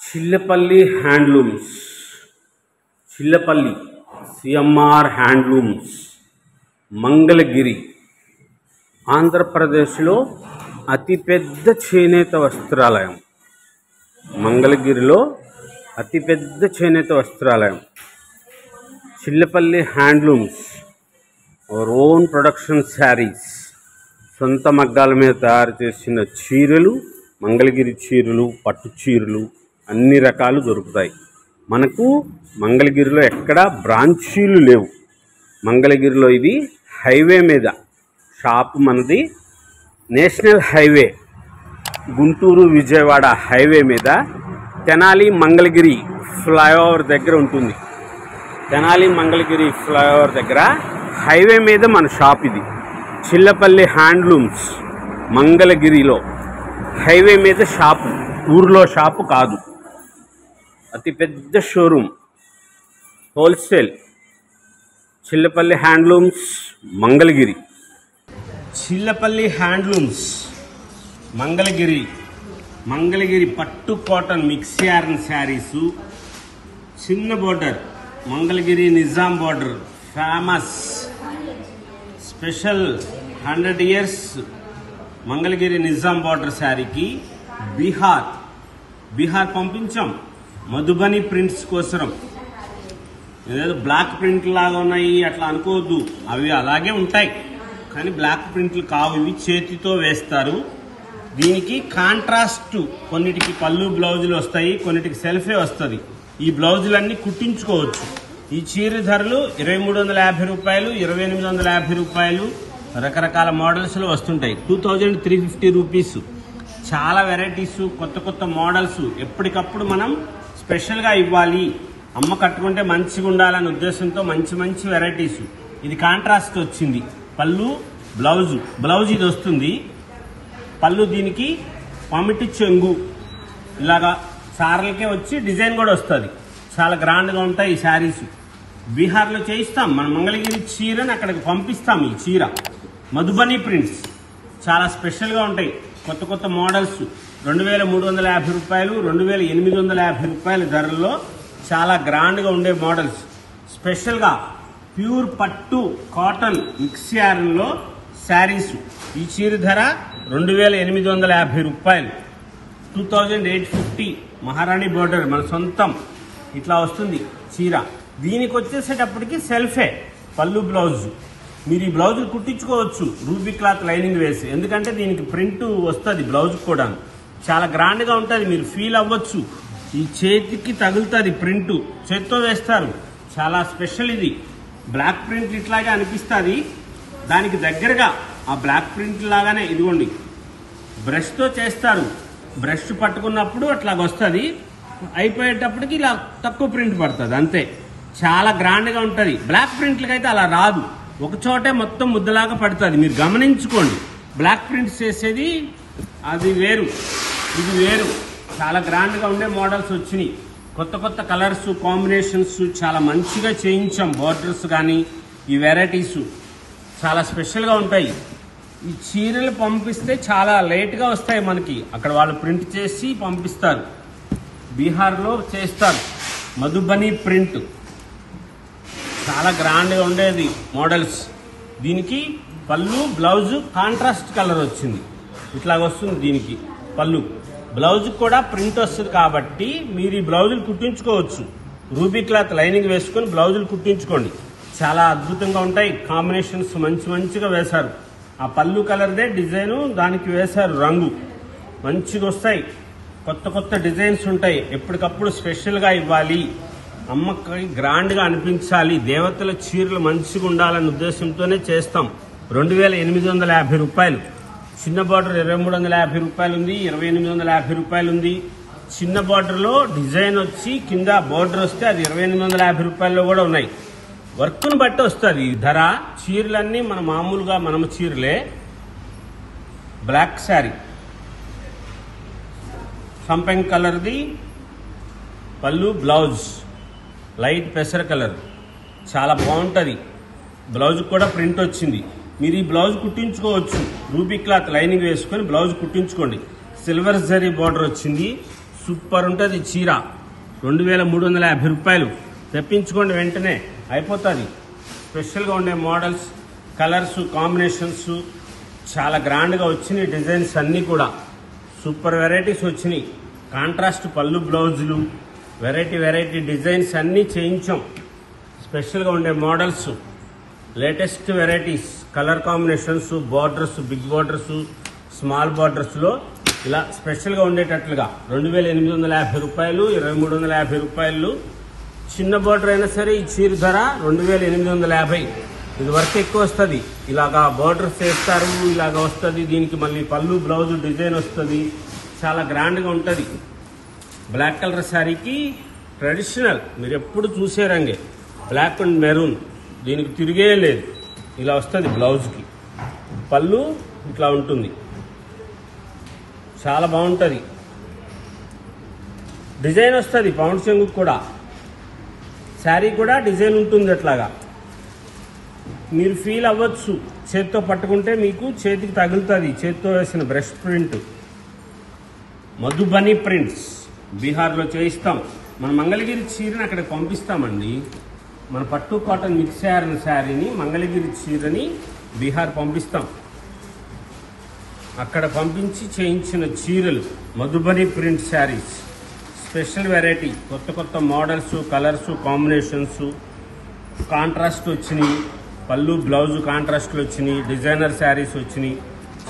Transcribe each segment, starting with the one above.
Chillapalli handlooms, Chillapalli CMR handlooms, Mangalagiri, ఆంధ్రప్రదేశ్లో అతిపెద్ద చేనేత వస్త్రాలయం. మంగళగిరిలో అతిపెద్ద చేనేత వస్త్రాలయం Chillapalli handlooms. Our own production saris, సొంత మగ్గాల మీద తయారు చేసిన చీరలు, మంగళగిరి చీరలు, పట్టు చీరలు అన్ని రకాలు దొరుకుతాయి. మనకు మంగళగిరిలో ఎక్కడా బ్రాంచీలు లేవు. మంగళగిరిలో ఇది హైవే మీద షాపు. మనది national highway, Guntur Vijayawada highway మీద తెనాలి మంగళగిరి ఫ్లైఓవర్ దగ్గర ఉంటుంది. తెనాలి మంగళగిరి ఫ్లైఓవర్ దగ్గర హైవే మీద మన షాప్ ఇది. చిల్లపల్లి హ్యాండ్లూమ్స్ మంగళగిరిలో హైవే మీద షాపు, ఊర్లో షాపు కాదు. అతిపెద్ద showroom, wholesale. Chillapalli handlooms Mangalagiri. Chillapalli handlooms Mangalagiri. Mangalagiri పట్టు కాటన్ మిక్స్ యార్న్ శారీసు, చిన్న border, Mangalagiri Nizam border famous. Special 100 years Mangalagiri Nizam border శారీకి బీహార్ పంపించాం. మధుబని ప్రింట్స్ కోసరం. ఏదో బ్లాక్ ప్రింట్ లాగా ఉన్నాయి అట్లా అనుకోవద్దు, అవి అలాగే ఉంటాయి కానీ బ్లాక్ ప్రింట్లు కావు, ఇవి చేతితో వేస్తారు. దీనికి కాంట్రాస్ట్, కొన్నిటికి పళ్ళు బ్లౌజులు వస్తాయి, కొన్నిటికి సెల్ఫే వస్తుంది. ఈ బ్లౌజులన్నీ కుట్టించుకోవచ్చు. ఈ చీర ధరలు 2350 రూపాయలు, 2850 రూపాయలు, రకరకాల మోడల్స్లో వస్తుంటాయి. 2350 రూపీస్. చాలా వెరైటీస్, కొత్త కొత్త మోడల్స్ ఎప్పటికప్పుడు మనం స్పెషల్గా ఇవ్వాలి, అమ్మ కట్టుకుంటే మంచిగా ఉండాలనే ఉద్దేశంతో మంచి మంచి వెరైటీస్. ఇది కాంట్రాస్ట్ వచ్చింది. పళ్ళు బ్లౌజ్ ఇది వస్తుంది. పళ్ళు దీనికి పమిటి చెంగు ఇలాగా సారలకే వచ్చి డిజైన్ కూడా వస్తుంది. చాలా గ్రాండ్గా ఉంటాయి ఈ శారీస్. బీహార్లో చేయిస్తాం. మన మంగళగిరి చీరని అక్కడికి పంపిస్తాం. ఈ చీర మధుబని ప్రింట్స్ చాలా స్పెషల్గా ఉంటాయి. కొత్త కొత్త మోడల్స్ 2350 రూపాయలు, 2850 రూపాయల ధరల్లో చాలా గ్రాండ్గా ఉండే మోడల్స్. స్పెషల్గా ప్యూర్ పట్టు కాటన్ మిక్స్ యార్న్లో శారీస్. ఈ చీర ధర 2850 రూపాయలు. 2850 మహారాణి బోర్డర్, మన సొంతం. ఇట్లా వస్తుంది చీర. దీనికి వచ్చేసేటప్పటికి సెల్ఫే పళ్ళు బ్లౌజ్. మీరు ఈ బ్లౌజులు కుట్టించుకోవచ్చు రూబీ క్లాత్ లైనింగ్ వేసి, ఎందుకంటే దీనికి ప్రింట్ వస్తుంది బ్లౌజ్ కూడా. చాలా గ్రాండ్గా ఉంటుంది, మీరు ఫీల్ అవ్వచ్చు. ఈ చేతికి తగులుతుంది ప్రింట్, చేతితో వేస్తారు. చాలా స్పెషల్ ఇది. బ్లాక్ ప్రింట్ ఇట్లాగే అనిపిస్తుంది, దానికి దగ్గరగా ఆ బ్లాక్ ప్రింట్ లాగానే ఇదిగోండి బ్రష్తో చేస్తారు. బ్రష్ పట్టుకున్నప్పుడు అట్లాగొస్తుంది, అయిపోయేటప్పటికి ఇలా తక్కువ ప్రింట్ పడుతుంది అంతే. చాలా గ్రాండ్గా ఉంటుంది. బ్లాక్ ప్రింట్లకి అయితే అలా రాదు, ఒక చోటే మొత్తం ముద్దలాగా పడుతుంది. మీరు గమనించుకోండి. బ్లాక్ ప్రింట్స్ చేసేది అది వేరు, ఇది వేరు. చాలా గ్రాండ్గా ఉండే మోడల్స్ వచ్చినాయి. కొత్త కొత్త కలర్స్ కాంబినేషన్స్ చాలా మంచిగా చేయించాం. బోర్డర్స్ కానీ ఈ వెరైటీస్ చాలా స్పెషల్గా ఉంటాయి. ఈ చీరలు పంపిస్తే చాలా లేట్గా వస్తాయి మనకి. అక్కడ వాళ్ళు ప్రింట్ చేసి పంపిస్తారు. బీహార్లో చేస్తారు మధుబని ప్రింట్. చాలా గ్రాండ్గా ఉండేది మోడల్స్. దీనికి పళ్ళు బ్లౌజ్ కాంట్రాస్ట్ కలర్ వచ్చింది. ఇట్లాగ వస్తుంది దీనికి పళ్ళు. బ్లౌజ్ కూడా ప్రింట్ వస్తుంది కాబట్టి మీరు ఈ బ్లౌజులు కుట్టించుకోవచ్చు. రూబీ క్లాత్ లైనింగ్ వేసుకొని బ్లౌజులు కుట్టించుకోండి. చాలా అద్భుతంగా ఉంటాయి. కాంబినేషన్స్ మంచిగా వేశారు. ఆ పళ్ళు కలర్దే డిజైను దానికి వేశారు రంగు. మంచిగా వస్తాయి. కొత్త కొత్త డిజైన్స్ ఉంటాయి. ఎప్పటికప్పుడు స్పెషల్గా ఇవ్వాలి, అమ్మకి గ్రాండ్గా అనిపించాలి, దేవతల చీరలు మంచిగా ఉండాలనే ఉద్దేశంతోనే చేస్తాం. 2850 రూపాయలు. చిన్న బార్డర్ 2350 రూపాయలు ఉంది, 2850 రూపాయలు ఉంది. చిన్న బార్డర్లో డిజైన్ వచ్చి కింద బార్డర్ వస్తే అది 2850 రూపాయల్లో కూడా ఉన్నాయి. వర్క్ను బట్టి వస్తుంది ఈ ధర. చీరలన్నీ మన మామూలుగా మనము చీరలే. బ్లాక్ శారీ, సంపెంగ్ కలర్ది పళ్ళు, బ్లౌజ్ లైట్ పెసర కలర్, చాలా బాగుంటుంది. బ్లౌజ్ కూడా ప్రింట్ వచ్చింది. మీరు ఈ బ్లౌజ్ కుట్టించుకోవచ్చు. రూబీ క్లాత్ లైనింగ్ వేసుకొని బ్లౌజ్ కుట్టించుకోండి. సిల్వర్ జరీ బార్డర్ వచ్చింది. సూపర్ ఉంటుంది చీర. 2350 రూపాయలు. తెప్పించుకోండి, వెంటనే అయిపోతుంది. స్పెషల్గా ఉండే మోడల్స్, కలర్స్, కాంబినేషన్స్ చాలా గ్రాండ్గా వచ్చినాయి. డిజైన్స్ అన్నీ కూడా సూపర్ వెరైటీస్ వచ్చినాయి. కాంట్రాస్ట్ పళ్ళు బ్లౌజులు, వెరైటీ డిజైన్స్ అన్నీ చేయించాం. స్పెషల్గా ఉండే models, latest varieties, colour combinations, borders, big borders, small బార్డర్స్లో ఇలా స్పెషల్గా ఉండేటట్లుగా 2850 రూపాయలు, 2350 రూపాయలు. చిన్న బార్డర్ అయినా సరే ఈ చీర ధర 2850. ఇది వర్క్ ఎక్కువ వస్తుంది. ఇలాగా బార్డర్స్ వేస్తారు, ఇలాగా వస్తుంది. దీనికి మళ్ళీ పళ్ళు బ్లౌజ్ డిజైన్ వస్తుంది. చాలా గ్రాండ్గా ఉంటుంది. బ్లాక్ కలర్ శారీకి ట్రెడిషనల్, మీరు ఎప్పుడు చూసే రంగే బ్లాక్ అండ్ మెరూన్. దీనికి తిరిగే లేదు. ఇలా వస్తుంది. బ్లౌజ్కి పళ్ళు ఇట్లా ఉంటుంది. చాలా బాగుంటుంది. డిజైన్ వస్తుంది. పౌండ్ చెంగు కూడా శారీ కూడా డిజైన్ ఉంటుంది. అట్లాగా మీరు ఫీల్ అవ్వచ్చు. చేతితో పట్టుకుంటే మీకు చేతికి తగులుతుంది. చేతితో వేసిన బ్రష్ ప్రింట్, మధుబని ప్రింట్స్ బీహార్లో చేయిస్తాం. మన మంగళగిరి చీరని అక్కడికి పంపిస్తామండి. మన పట్టు కాటన్ మిక్స్ అయిన శారీని, మంగళగిరి చీరని బీహార్ పంపిస్తాం. అక్కడ పంపించి చేయించిన చీరలు Madhubani print saris. Special variety, కొత్త మోడల్స్, కలర్స్, కాంబినేషన్స్, కాంట్రాస్ట్ వచ్చినాయి. పళ్ళు బ్లౌజ్ కాంట్రాస్ట్లు వచ్చినాయి. డిజైనర్ శారీస్ వచ్చినాయి.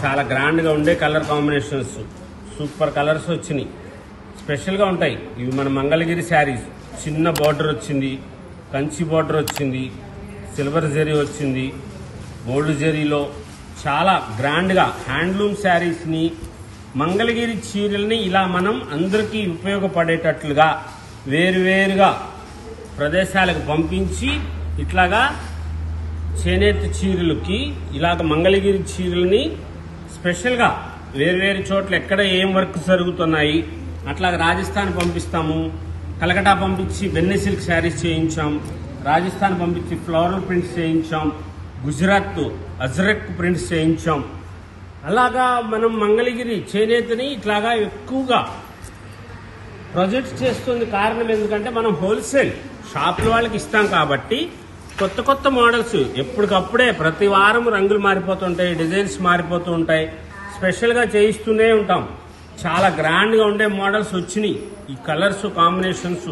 చాలా గ్రాండ్గా ఉండే కలర్ కాంబినేషన్స్, సూపర్ కలర్స్ వచ్చినాయి. స్పెషల్గా ఉంటాయి ఇవి. మన మంగళగిరి శారీస్. చిన్న బార్డర్ వచ్చింది, కంచి బార్డర్ వచ్చింది, సిల్వర్ జరీ వచ్చింది, గోల్డ్ జరీలో చాలా గ్రాండ్గా హ్యాండ్లూమ్ శారీస్ని, మంగళగిరి చీరల్ని ఇలా మనం అందరికీ ఉపయోగపడేటట్లుగా వేరువేరుగా ప్రదేశాలకు పంపించి ఇట్లాగా చేనేత చీరలకి ఇలాగ మంగళగిరి చీరల్ని స్పెషల్గా వేరువేరు చోట్ల ఎక్కడ ఏం వర్క్ జరుగుతున్నాయి అట్లాగ రాజస్థాన్ పంపిస్తాము. కలకటా పంపించి బెన్నీ సిల్క్ శారీస్ చేయించాం. రాజస్థాన్ పంపించి ఫ్లోరల్ ప్రింట్స్ చేయించాం. గుజరాత్ అజ్రక్ ప్రింట్స్ చేయించాం. అలాగా మనం మంగళగిరి చేనేతని ఇట్లాగా ఎక్కువగా ప్రొజెక్ట్ చేస్తుంది. కారణం ఎందుకంటే మనం హోల్సేల్ షాపుల వాళ్ళకి ఇస్తాం కాబట్టి కొత్త మోడల్స్ ఎప్పటికప్పుడే ప్రతి వారం రంగులు మారిపోతుంటాయి, డిజైన్స్ మారిపోతూ ఉంటాయి. స్పెషల్గా చేయిస్తూనే ఉంటాం. చాలా గ్రాండ్గా ఉండే మోడల్స్ వచ్చినాయి. ఈ కలర్స్ కాంబినేషన్స్,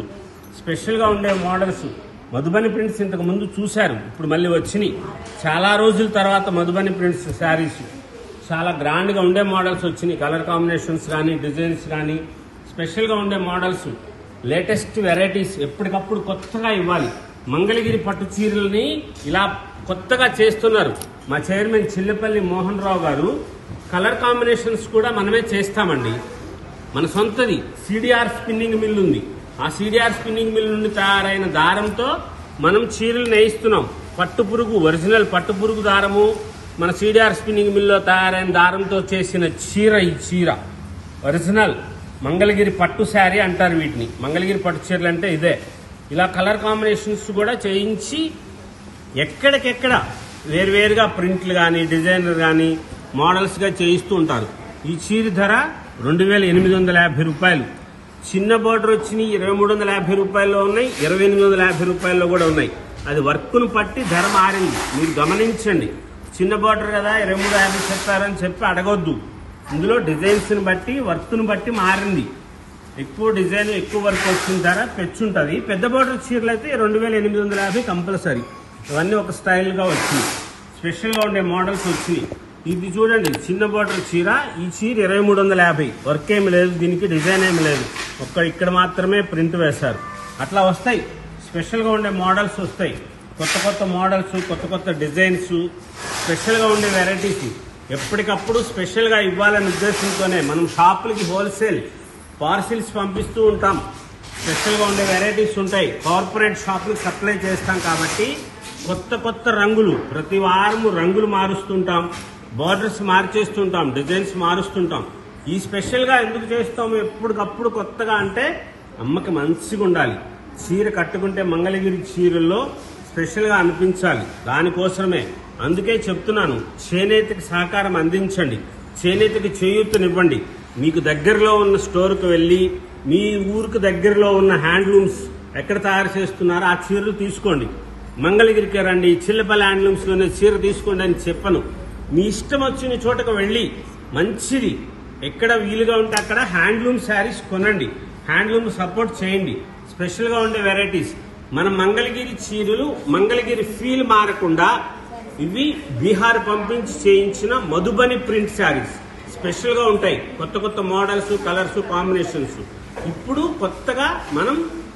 స్పెషల్గా ఉండే మోడల్స్. మధుబని ప్రింట్స్ ఇంతకు ముందు చూశారు, ఇప్పుడు మళ్ళీ వచ్చినాయి. చాలా రోజుల తర్వాత మధుబని ప్రింట్స్ శారీస్ చాలా గ్రాండ్గా ఉండే మోడల్స్ వచ్చినాయి. కలర్ కాంబినేషన్స్ కానీ, డిజైన్స్ కానీ, స్పెషల్గా ఉండే మోడల్స్, లేటెస్ట్ వెరైటీస్ ఎప్పటికప్పుడు కొత్తగా ఇవ్వాలి. మంగళగిరి పట్టు చీరల్ని ఇలా కొత్తగా చేస్తున్నారు. మా చైర్మన్ చిల్లపల్లి మోహన్ రావు గారు కలర్ కాంబినేషన్స్ కూడా మనమే చేస్తామండి. మన సొంతది సిడిఆర్ స్పిన్నింగ్ మిల్ ఉంది. ఆ సిడిఆర్ స్పిన్నింగ్ మిల్ నుండి తయారైన దారంతో మనం చీరలు నేయిస్తున్నాం. పట్టుపురుగు, ఒరిజినల్ పట్టుపురుగు దారము మన సిడిఆర్ స్పిన్నింగ్ మిల్లో తయారైన దారంతో చేసిన చీర. ఈ చీర ఒరిజినల్ మంగళగిరి పట్టు శారీ అంటారు వీటిని. మంగళగిరి పట్టు చీరలు అంటే ఇదే. ఇలా కలర్ కాంబినేషన్స్ కూడా చేయించి ఎక్కడికెక్కడ వేరువేరుగా ప్రింట్లు కానీ, డిజైనర్ కానీ, మోడల్స్గా చేయిస్తూ ఉంటారు. ఈ చీర ధర 2850 రూపాయలు. చిన్న బార్డర్ వచ్చినాయి 2350 రూపాయల్లో ఉన్నాయి, 2850 రూపాయల్లో కూడా ఉన్నాయి. అది వర్క్ను బట్టి ధర మారింది, మీరు గమనించండి. చిన్న బార్డర్ కదా 2350 చెప్పారని చెప్పి అడగొద్దు. ఇందులో డిజైన్స్ని బట్టి, వర్క్ను బట్టి మారింది. ఎక్కువ డిజైన్, ఎక్కువ వర్క్ వచ్చిన ధర పెంచుంటుంది. పెద్ద బార్డర్ చీరలు అయితే 2850 కంపల్సరీ. ఇవన్నీ ఒక స్టైల్గా వచ్చినాయి. స్పెషల్గా ఉండే మోడల్స్ వచ్చినాయి. ఇది చూడండి, చిన్న బార్డర్ చీర. ఈ చీర 2350. వర్క్ ఏమి లేదు, దీనికి డిజైన్ ఏమి లేదు, ఇక్కడ మాత్రమే ప్రింట్ వేశారు. అట్లా వస్తాయి. స్పెషల్గా ఉండే మోడల్స్ వస్తాయి. కొత్త మోడల్స్, కొత్త డిజైన్స్, స్పెషల్గా ఉండే వెరైటీస్ ఎప్పటికప్పుడు స్పెషల్గా ఇవ్వాలనే ఉద్దేశంతోనే మనం షాపులకి హోల్సేల్ పార్సిల్స్ పంపిస్తూ ఉంటాం. స్పెషల్గా ఉండే వెరైటీస్ ఉంటాయి. కార్పొరేట్ షాపులకు సప్లై చేస్తాం కాబట్టి కొత్త రంగులు, ప్రతి వారము రంగులు మారుస్తుంటాం, బార్డర్స్ మార్చేస్తుంటాం, డిజైన్స్ మారుస్తుంటాం. ఈ స్పెషల్గా ఎందుకు చేస్తాము ఎప్పటికప్పుడు కొత్తగా అంటే అమ్మకి మంచిగా ఉండాలి. చీర కట్టుకుంటే మంగళగిరి చీరల్లో స్పెషల్గా అనిపించాలి. దానికోసమే అందుకే చెప్తున్నాను, చేనేతకి సహకారం అందించండి, చేనేతకి చేయూతనివ్వండి. మీకు దగ్గరలో ఉన్న స్టోర్కి వెళ్ళి మీ ఊరికి దగ్గరలో ఉన్న హ్యాండ్లూమ్స్ ఎక్కడ తయారు చేస్తున్నారో ఆ చీరలు తీసుకోండి. మంగళగిరికి రండి, చిల్లపల్లి హ్యాండ్లూమ్స్లోనే చీర తీసుకోండి అని చెప్పను. మీ ఇష్టం వచ్చిన చోటకు వెళ్ళి మంచిది ఎక్కడ వీలుగా ఉంటే అక్కడ హ్యాండ్లూమ్ శారీస్ కొనండి, హ్యాండ్లూమ్ సపోర్ట్ చేయండి. స్పెషల్గా ఉండే వెరైటీస్ మన మంగళగిరి చీరలు, మంగళగిరి ఫీల్ మారకుండా ఇవి బీహార్ పంపించి చేయించిన మధుబని ప్రింట్ శారీస్ స్పెషల్గా ఉంటాయి. కొత్త కొత్త మోడల్స్, కలర్స్, కాంబినేషన్స్. ఇప్పుడు కొత్తగా మనం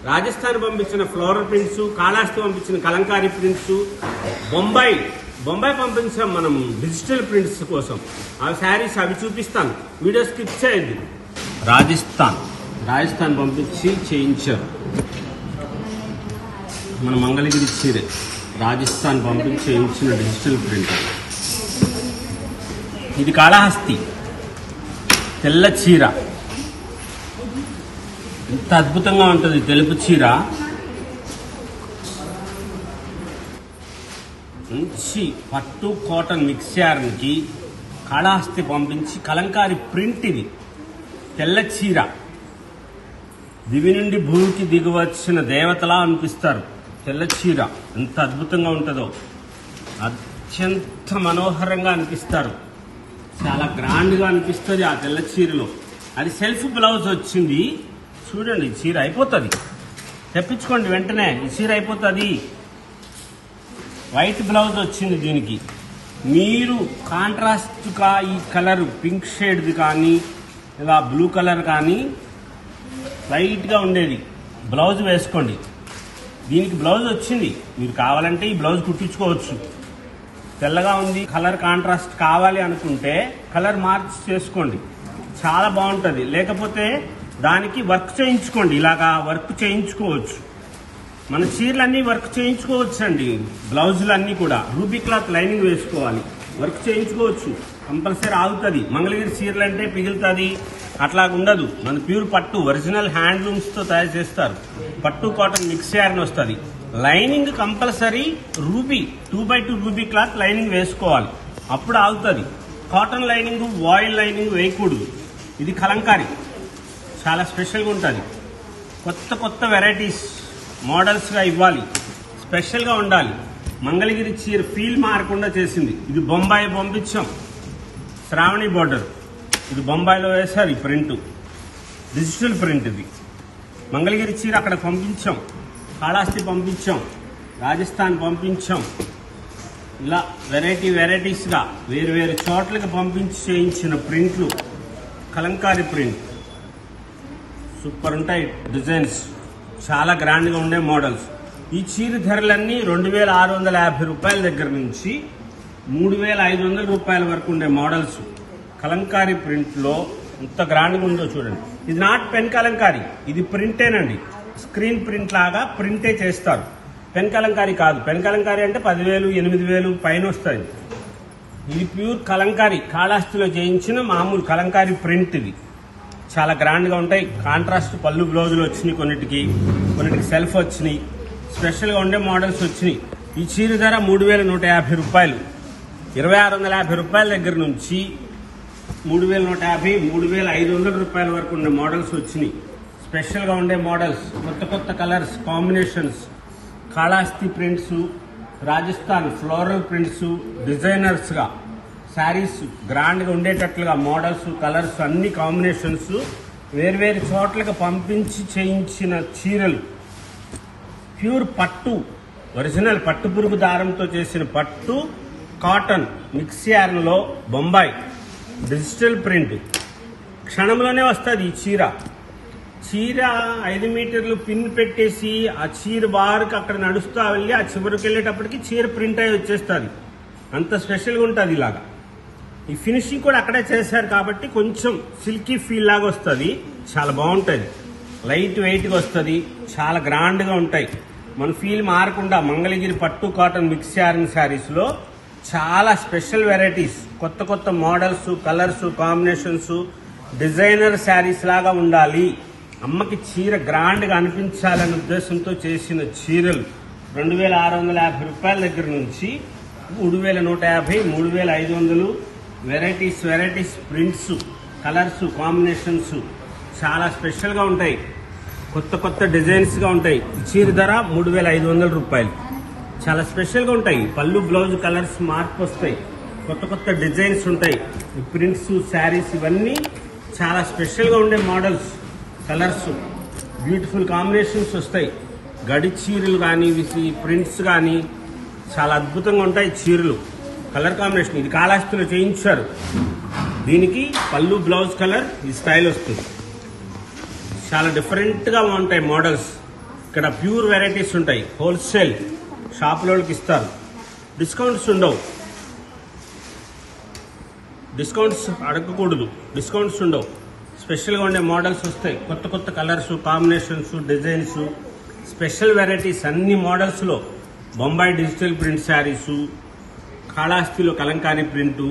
రాజస్థాన్ పంపించిన ఫ్లోరల్ ప్రింట్స్, కాళహస్తి పంపించిన కలంకారీ ప్రింట్స్, బొంబాయి పంపించాం మనం డిజిటల్ ప్రింట్స్ కోసం. ఆ శారీస్ అవి చూపిస్తాను, వీడియో స్కిప్ చేయండి. రాజస్థాన్ పంపించి చేయించారు మన మంగళగిరి చీర. రాజస్థాన్ పంపించి చేయించిన డిజిటల్ ప్రింట్. ఇది కాళహస్తి తెల్ల చీర. ఎంత అద్భుతంగా ఉంటుంది తెలుపు చీర. మంచి పట్టు కాటన్ మిక్స్చర్కి కాళహస్తి పంపించి కలంకారీ ప్రింట్. ఇది తెల్ల చీర. దివి నుండి భూమికి దిగువచ్చిన దేవతలా అనిపిస్తారు. తెల్ల చీర ఎంత అద్భుతంగా ఉంటుందో, అత్యంత మనోహరంగా అనిపిస్తారు. చాలా గ్రాండ్గా అనిపిస్తుంది ఆ తెల్ల చీరలో. అది సెల్ఫ్ బ్లౌజ్ వచ్చింది. చూడండి, చీర అయిపోతుంది, తెప్పించుకోండి వెంటనే. ఈ చీర అయిపోతుంది. వైట్ బ్లౌజ్ వచ్చింది దీనికి. మీరు కాంట్రాస్ట్గా ఈ కలర్ పింక్ షేడ్ది కానీ ఇలా బ్లూ కలర్ కానీ లైట్గా ఉండేది బ్లౌజ్ వేసుకోండి. దీనికి బ్లౌజ్ వచ్చింది. మీరు కావాలంటే ఈ బ్లౌజ్ కుట్టించుకోవచ్చు. తెల్లగా ఉంది, కలర్ కాంట్రాస్ట్ కావాలి అనుకుంటే కలర్ మార్చి చేసుకోండి, చాలా బాగుంటుంది. లేకపోతే దానికి వర్క్ చేయించుకోండి, ఇలాగా వర్క్ చేయించుకోవచ్చు. మన చీరలన్నీ వర్క్ చేయించుకోవచ్చు అండి. బ్లౌజులన్నీ కూడా రూబీ క్లాత్ లైనింగ్ వేసుకోవాలి, వర్క్ చేయించుకోవచ్చు. కంపల్సరీ ఆగుతుంది. మంగళగిరి చీరలు అంటే పిగులుతుంది, అట్లా ఉండదు. మన ప్యూర్ పట్టు ఒరిజినల్ హ్యాండ్లూమ్స్తో తయారు చేస్తారు. పట్టు కాటన్ మిక్స్ అని వస్తుంది. Lining compulsory ruby 2x2 ruby cloth lining వేసుకోవాలి, అప్పుడు ఆగుతుంది. కాటన్ లైనింగ్, వాయిల్ లైనింగ్ వేయకూడదు. ఇది కలంకారీ, చాలా స్పెషల్గా ఉంటుంది. కొత్త వెరైటీస్ మోడల్స్గా ఇవ్వాలి, స్పెషల్గా ఉండాలి. మంగళగిరి చీర ఫీల్ మారకుండా చేసింది. ఇది బొంబాయి పంపించాం, శ్రావణి బోర్డర్. ఇది బొంబాయిలో వేశారు ఈ ప్రింట్, డిజిటల్ ప్రింట్. ఇది మంగళగిరి చీర అక్కడ పంపించాం, కాళహస్తి పంపించాం, రాజస్థాన్ పంపించాం. ఇలా వెరైటీస్గా వేరు చోట్లకి పంపించి చేయించిన ప్రింట్లు, కలంకారీ ప్రింట్. సూపర్ ఉంటాయి డిజైన్స్, చాలా గ్రాండ్గా ఉండే మోడల్స్. ఈ చీర ధరలన్నీ 2650 రూపాయల దగ్గర నుంచి 3500 రూపాయల వరకు ఉండే మోడల్స్. కలంకారీ ప్రింట్లో ఎంత గ్రాండ్గా ఉందో చూడండి. ఇది నాట్ పెన్ కలంకారీ, ఇది ప్రింటేనండి. స్క్రీన్ ప్రింట్ లాగా ప్రింటే చేస్తారు, పెన్ కలంకారీ కాదు. పెన్ కలంకారీ అంటే 10,000, 8,000 పైన వస్తుంది. ఇది ప్యూర్ కలంకారీ, కాళహస్తిలో చేయించిన మామూలు కలంకారీ ప్రింట్. ఇది చాలా గ్రాండ్గా ఉంటాయి. కాంట్రాస్ట్ పళ్ళు బ్లౌజులు వచ్చినాయి, కొన్నిటికి సెల్ఫ్ వచ్చినాయి. స్పెషల్గా ఉండే మోడల్స్ వచ్చినాయి. ఈ చీర ధర 3150 రూపాయలు. 2650 రూపాయల దగ్గర నుంచి 3150, 3500 రూపాయల వరకు ఉండే మోడల్స్ వచ్చినాయి. స్పెషల్గా ఉండే మోడల్స్, కొత్త colours combinations, Kalahasti prints, Rajasthan floral prints, డిజైనర్స్గా శారీస్ గ్రాండ్గా ఉండేటట్లుగా మోడల్స్, కలర్స్ అన్ని కాంబినేషన్స్. వేరు చోట్లకి పంపించి చేయించిన చీరలు. ప్యూర్ పట్టు, ఒరిజినల్ పట్టు పురుగు దారంతో చేసిన పట్టు కాటన్ మిక్స్ యార్న్లో బొంబాయి డిజిటల్ ప్రింట్. క్షణంలోనే వస్తుంది ఈ చీర. 5 మీటర్లు పిన్ పెట్టేసి ఆ చీర బారుకి అక్కడ నడుస్తూ వెళ్ళి ఆ చివరికి వెళ్ళేటప్పటికి చీర ప్రింట్ అయి వచ్చేస్తుంది. అంత స్పెషల్గా ఉంటుంది. ఇలాగా ఈ ఫినిషింగ్ కూడా అక్కడే చేశారు కాబట్టి కొంచెం సిల్కీ ఫీల్ లాగా వస్తుంది, చాలా బాగుంటుంది. లైట్ వెయిట్గా వస్తుంది, చాలా గ్రాండ్గా ఉంటాయి. మన ఫీల్ మారకుండా మంగళగిరి పట్టు కాటన్ మిక్స్ శారీస్లో చాలా స్పెషల్ వెరైటీస్, కొత్త models, colours, combinations, designer saris లాగా ఉండాలి. అమ్మకి చీర గ్రాండ్గా అనిపించాలనే ఉద్దేశంతో చేసిన చీరలు 2650 రూపాయల దగ్గర నుంచి 3150, 3500 వెరైటీస్ ప్రింట్స్, కలర్స్, కాంబినేషన్స్ చాలా స్పెషల్గా ఉంటాయి, కొత్త కొత్త డిజైన్స్గా ఉంటాయి. ఈ చీర ధర 3,500 రూపాయలు. చాలా స్పెషల్గా ఉంటాయి. పళ్ళు బ్లౌజ్ కలర్స్ మార్పు వస్తాయి, కొత్త కొత్త డిజైన్స్ ఉంటాయి. ఈ ప్రింట్స్ శారీస్ ఇవన్నీ చాలా స్పెషల్గా ఉండే మోడల్స్, కలర్స్, బ్యూటిఫుల్ కాంబినేషన్స్ వస్తాయి. గడి చీరలు కానీ ప్రింట్స్ కానీ చాలా అద్భుతంగా ఉంటాయి చీరలు. కలర్ కాంబినేషన్ ఇది కాళహస్తిలో చేయించారు. దీనికి పళ్ళు బ్లౌజ్ కలర్ ఈ స్టైల్ వస్తుంది. చాలా డిఫరెంట్గా ఉంటాయి మోడల్స్. ఇక్కడ ప్యూర్ వెరైటీస్ ఉంటాయి. హోల్సేల్ షాపులోకి ఇస్తారు. డిస్కౌంట్స్ ఉండవు, డిస్కౌంట్స్ అడగకూడదు, డిస్కౌంట్స్ ఉండవు. స్పెషల్గా ఉండే మోడల్స్ వస్తాయి. కొత్త కొత్త colours, combinations, designs, special varieties అన్ని మోడల్స్లో. బొంబాయి డిజిటల్ ప్రింట్ శారీసు, కాళహస్తిలో kalamkari print,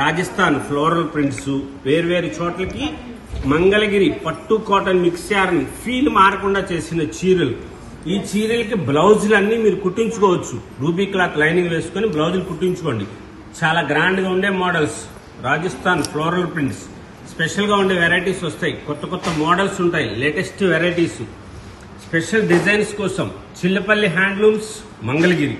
Rajasthan floral prints, వేర్వేరు చోట్లకి మంగళగిరి పట్టు కాటన్ మిక్స్ యార్న్ ఫీల్ మారకుండా చేసిన చీరలు. ఈ చీరలకి బ్లౌజులన్నీ మీరు కుట్టించుకోవచ్చు. రూబీ క్లాత్ లైనింగ్ వేసుకొని బ్లౌజులు కుట్టించుకోండి. చాలా గ్రాండ్గా ఉండే మోడల్స్, రాజస్థాన్ ఫ్లోరల్ ప్రింట్స్, స్పెషల్గా ఉండే వెరైటీస్ వస్తాయి. కొత్త కొత్త మోడల్స్ ఉంటాయి, లేటెస్ట్ వెరైటీస్, స్పెషల్ డిజైన్స్ కోసం. చిల్లపల్లి హ్యాండ్లూమ్స్, మంగళగిరి.